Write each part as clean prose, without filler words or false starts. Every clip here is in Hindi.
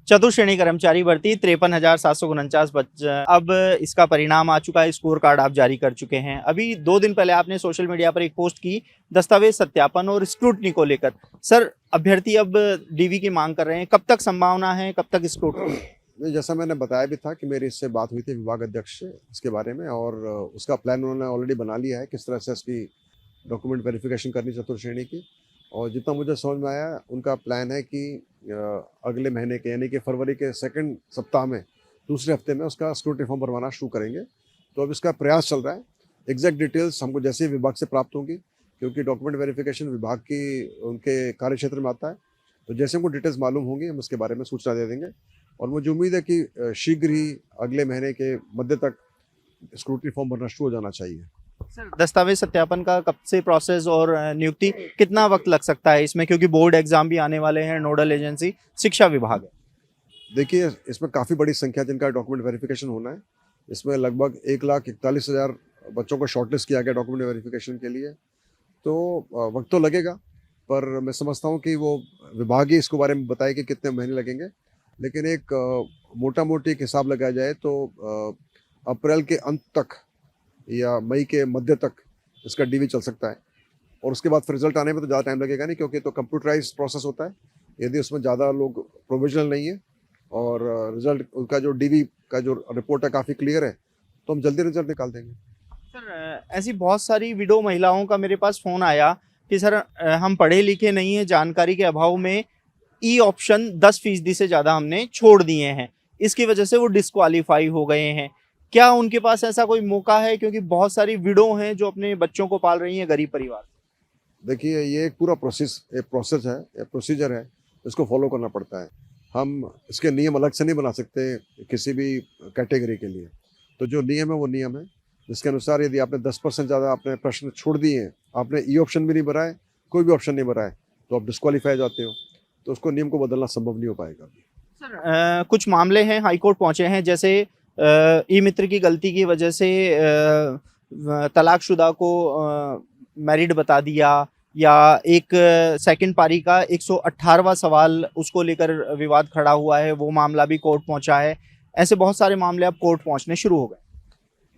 चतुर्श्रेणी कर्मचारी भर्ती 53,749 अब इसका परिणाम आ चुका है। स्कोर कार्ड आप जारी कर चुके हैं। अभी 2 दिन पहले आपने सोशल मीडिया पर एक पोस्ट की दस्तावेज सत्यापन और स्क्रूटनी को लेकर। सर, अभ्यर्थी अब डीवी की मांग कर रहे हैं, कब तक संभावना है, कब तक स्क्रूटनी? नहीं, जैसा मैंने बताया भी था कि मेरी इससे बात हुई थी विभाग अध्यक्ष से इसके बारे में, और उसका प्लान उन्होंने ऑलरेडी बना लिया है किस तरह से इसकी डॉक्यूमेंट वेरिफिकेशन करनी चतुर्श्रेणी की। और जितना मुझे समझ में आया, उनका प्लान है कि अगले महीने के यानी कि फरवरी के सेकंड सप्ताह में, दूसरे हफ्ते में उसका स्क्रूटनी फॉर्म भरवाना शुरू करेंगे। तो अब इसका प्रयास चल रहा है। एग्जैक्ट डिटेल्स हमको जैसे ही विभाग से प्राप्त होंगी, क्योंकि डॉक्यूमेंट वेरिफिकेशन विभाग की उनके कार्य क्षेत्र में आता है, तो जैसे हमको डिटेल्स मालूम होंगी हम उसके बारे में सूचना दे देंगे। और मुझे उम्मीद है कि शीघ्र ही अगले महीने के मध्य तक स्क्रूटनी फॉर्म भरना शुरू हो जाना चाहिए। सर, दस्तावेज सत्यापन का कब से प्रोसेस और नियुक्ति कितना वक्त लग सकता है इसमें, क्योंकि बोर्ड एग्जाम भी आने वाले हैं, नोडल एजेंसी शिक्षा विभाग है? देखिए, इसमें काफ़ी बड़ी संख्या जिनका डॉक्यूमेंट वेरिफिकेशन होना है। इसमें लगभग 1,41,000 बच्चों को शॉर्टलिस्ट किया गया डॉक्यूमेंट वेरिफिकेशन के लिए। तो वक्त तो लगेगा, पर मैं समझता हूँ कि वो विभाग ही इसके बारे में बताए कि कितने महीने लगेंगे। लेकिन एक मोटा मोटी एक हिसाब लगाया जाए तो अप्रैल के अंत तक या मई के मध्य तक इसका डीवी चल सकता है। और उसके बाद फिर रिजल्ट आने में तो ज़्यादा टाइम लगेगा नहीं, क्योंकि तो कंप्यूटराइज प्रोसेस होता है। यदि उसमें ज़्यादा लोग प्रोविजनल नहीं है और रिजल्ट उनका जो डीवी का जो रिपोर्ट है काफ़ी क्लियर है, तो हम जल्दी रिजल्ट निकाल देंगे। सर, ऐसी बहुत सारी विडो महिलाओं का मेरे पास फ़ोन आया कि सर, हम पढ़े लिखे नहीं हैं, जानकारी के अभाव में ई ऑप्शन 10% से ज़्यादा हमने छोड़ दिए हैं। इसकी वजह से वो डिस्क्वालीफाई हो गए हैं। क्या उनके पास ऐसा कोई मौका है? क्योंकि बहुत सारी विडो हैं जो अपने बच्चों को पाल रही हैं गरीब परिवार से। देखिए, ये एक पूरा प्रोसेस है, एक प्रोसीजर है, इसको फॉलो करना पड़ता है। हम इसके नियम अलग से नहीं बना सकते किसी भी कैटेगरी के लिए। तो जो नियम है वो नियम है, जिसके अनुसार यदि आपने 10% ज़्यादा आपने प्रश्न छोड़ दिए हैं, आपने ई ऑप्शन भी नहीं भरा है, कोई भी ऑप्शन नहीं भरा है, तो आप डिस्क्वालीफाई जाते हो। तो उसको नियम को बदलना संभव नहीं हो पाएगा अभी। सर, कुछ मामले हैं हाईकोर्ट पहुंचे हैं, जैसे ई मित्र की गलती की वजह से तलाकशुदा को मैरिड बता दिया, या एक सेकंड पारी का 118वां सवाल उसको लेकर विवाद खड़ा हुआ है, वो मामला भी कोर्ट पहुंचा है। ऐसे बहुत सारे मामले अब कोर्ट पहुंचने शुरू हो गए।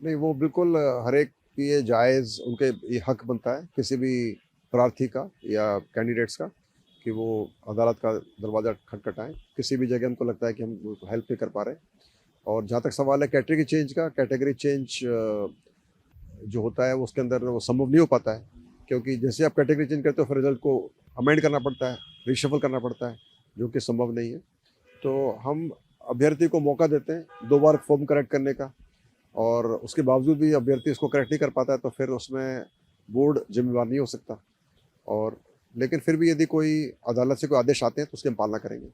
नहीं, वो बिल्कुल हर एक की ये जायज़ उनके ये हक बनता है किसी भी प्रार्थी का या कैंडिडेट्स का, कि वो अदालत का दरवाज़ा खटखटाएँ किसी भी जगह उनको लगता है कि हम उनको हेल्प नहीं कर पा रहे। और जहाँ तक सवाल है कैटेगरी चेंज का, कैटेगरी चेंज जो होता है वो उसके अंदर वो संभव नहीं हो पाता है, क्योंकि जैसे आप कैटेगरी चेंज करते हो फिर रिजल्ट को अमेंड करना पड़ता है, रिशफल करना पड़ता है, जो कि संभव नहीं है। तो हम अभ्यर्थी को मौका देते हैं 2 बार फॉर्म करेक्ट करने का, और उसके बावजूद भी अभ्यर्थी इसको करेक्ट नहीं कर पाता है, तो फिर उसमें बोर्ड जिम्मेवार नहीं हो सकता। और लेकिन फिर भी यदि कोई अदालत से कोई आदेश आते हैं तो उसकी हम पालना करेंगे।